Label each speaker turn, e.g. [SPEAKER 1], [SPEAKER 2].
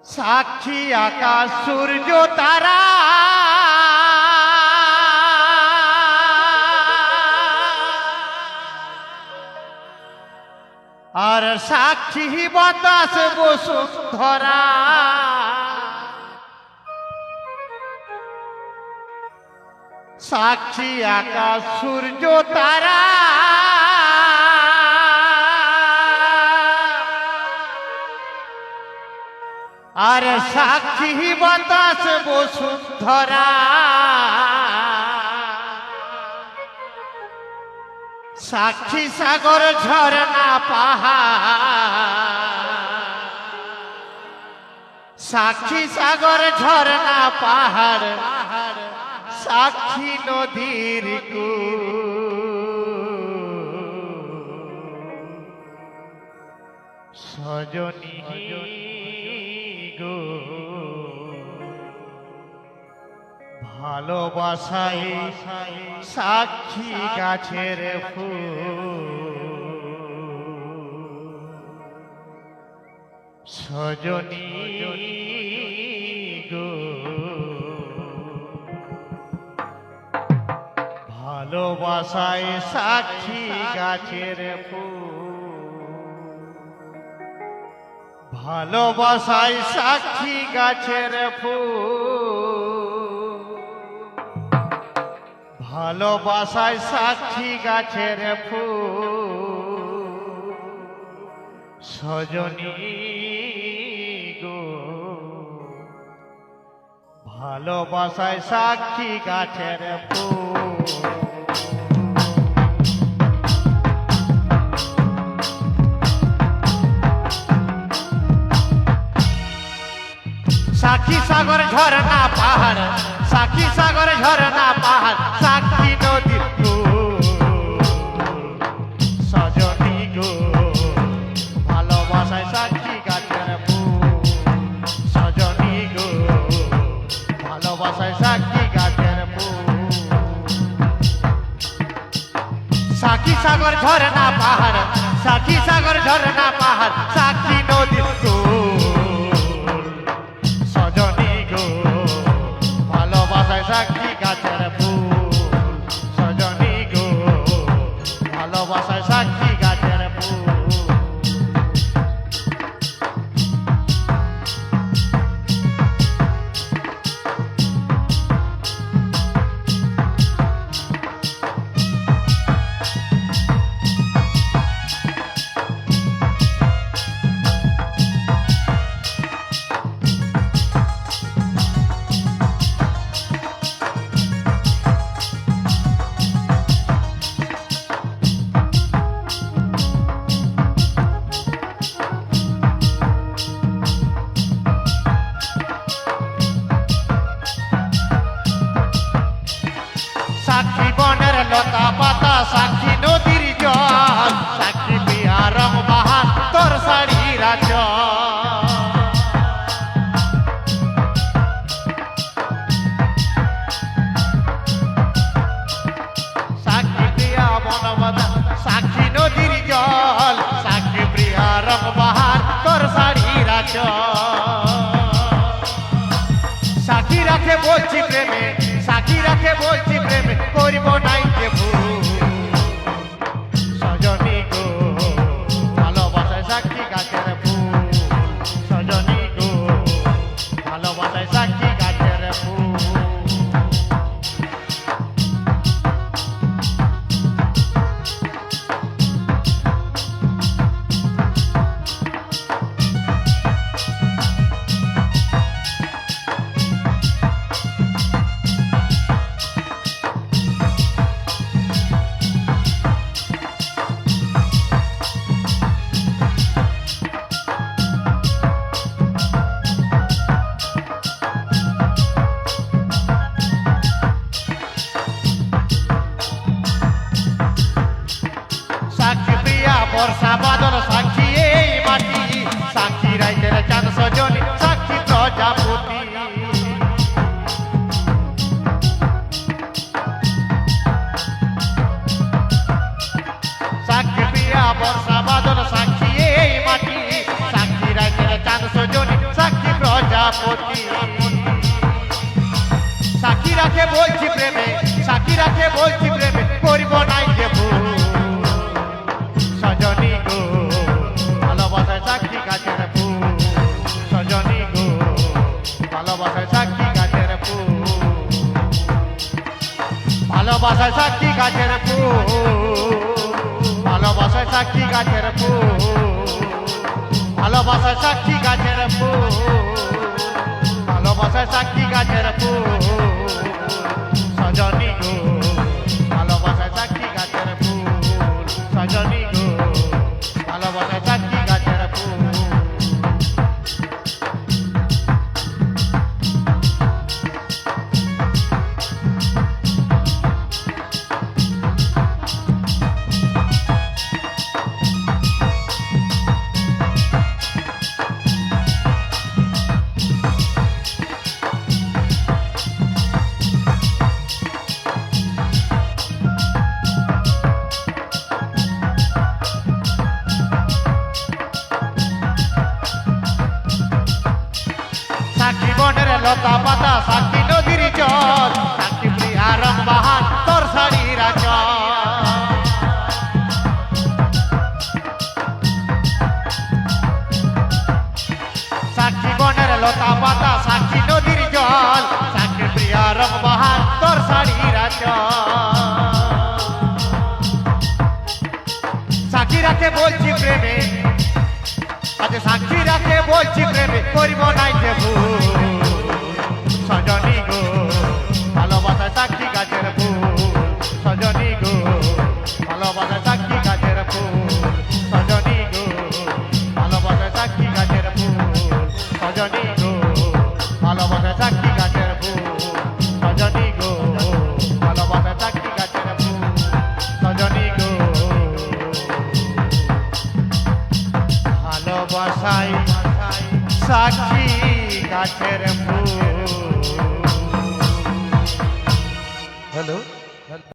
[SPEAKER 1] সাক্ষী আকাশ সূর্য তারা আর সাক্ষী বাতাস বসুন্ধরা সাক্ষী আকাশ সূর্য তারা আর সাক্ষী বাতাস বসুন্ধরা সাক্ষী সাগর ঝরনা পাহাড় সাক্ষী সাগর ঝরনা পাহাড় সাক্ষী নদীর সজনী গো ভালোবাসায় সাক্ষী গাছের ফুল সজনী গো ভালোবাসায় সাক্ষী গাছের ফুল ভালোবাসায় সাক্ষী গাছের ফুল ভালোবাসায় সাক্ষী গাছের ফুল সজনী গো ভালোবাসায় সাক্ষী গাছের ফুল সাক্ষী সাগর ঝরনা পাহাড় সাক্ষী সাগর ঝরনা পাহাড় সাক্ষী নদীর সজনী গো ভালোবাসায় সাক্ষী গাছের ফুল সজনী গো ভালোবাসায় সাক্ষী গাছের ফুল সাক্ষী সাগর ঝরনা পাহাড় সাক্ষী সাগর ঝরনা পাহাড় সাক্ষী নদীর সাক্ষী গাছের ফুল সজনী গো ভালোবাসায় সাক্ষী গাছের ফুল সাক্ষী বনের লতা পাতা সাক্ষী নদীর জল সাক্ষী পিয়া রং বাহার তোর শাড়ির সাক্ষী প্রিয়া বনবদা সাক্ষী নদীর জল সাক্ষী প্রিয়া রং বাহার তোর শাড়ির সাক্ষী রাখে বলছি প্রেমে সাক্ষী রাখে বলছি প্রেমে করব নাই যে ভুল সজনী গো ভালোবাসায় সাক্ষী গাছের ফুল সজনী গো ভালোবাসায় সাক্ষী গাছের ফুল প্রজাপতি সাক্ষী রাখে বলছি প্রেমে সাক্ষী রাখে বলছি প্রেমে করব নাই যে ভুল সজনী গো ভালোবাসায় সাক্ষী গাছের ফুল সজনী গো ভালোবাসায় সাক্ষী গাছের ফুল ভালোবাসায় সাক্ষী গাছের ফুল ভালোবাসায় সাক্ষী গাছের ফুল ভালোবাসায় সাক্ষী গাছের ফুল ভালোবাসায় সাক্ষী গাছের ফুল সজনী গো ভালোবাসায় সাক্ষী গাছের ফুল সজনী গো ভালোবাসায় সাক্ষী গাছের ফুল সাক্ষী বনের লতা পাতা সাক্ষী নদীর জল সাক্ষী প্রিয়া রং বাহান তোর শাড়ির আঁচল সাক্ষী বনের লতা পাতা সাক্ষী নদীর জল সাক্ষী প্রিয়া রং বাহান তোর শাড়ির আঁচল সাক্ষী রাখে বলছি প্রেমে আজ সাক্ষী রাখে বলছি প্রেমে করব নাই যে ভুল সজনী গো ভালোবাসায় সাক্ষী গাছের ফুল সজনী গো ভালোবাসায় সাক্ষী গাছের ফুল সজনী গো ভালোবাসায় সাক্ষী গাছের ফুল সজনী গো ভালোবাসায় সাক্ষী গাছের ফুল সজনী গো ভালোবাসায় সাক্ষী গাছের ফুল সজনী গো ভালোবাসায় সাক্ষী গাছের ফুল।
[SPEAKER 2] হ্যালো।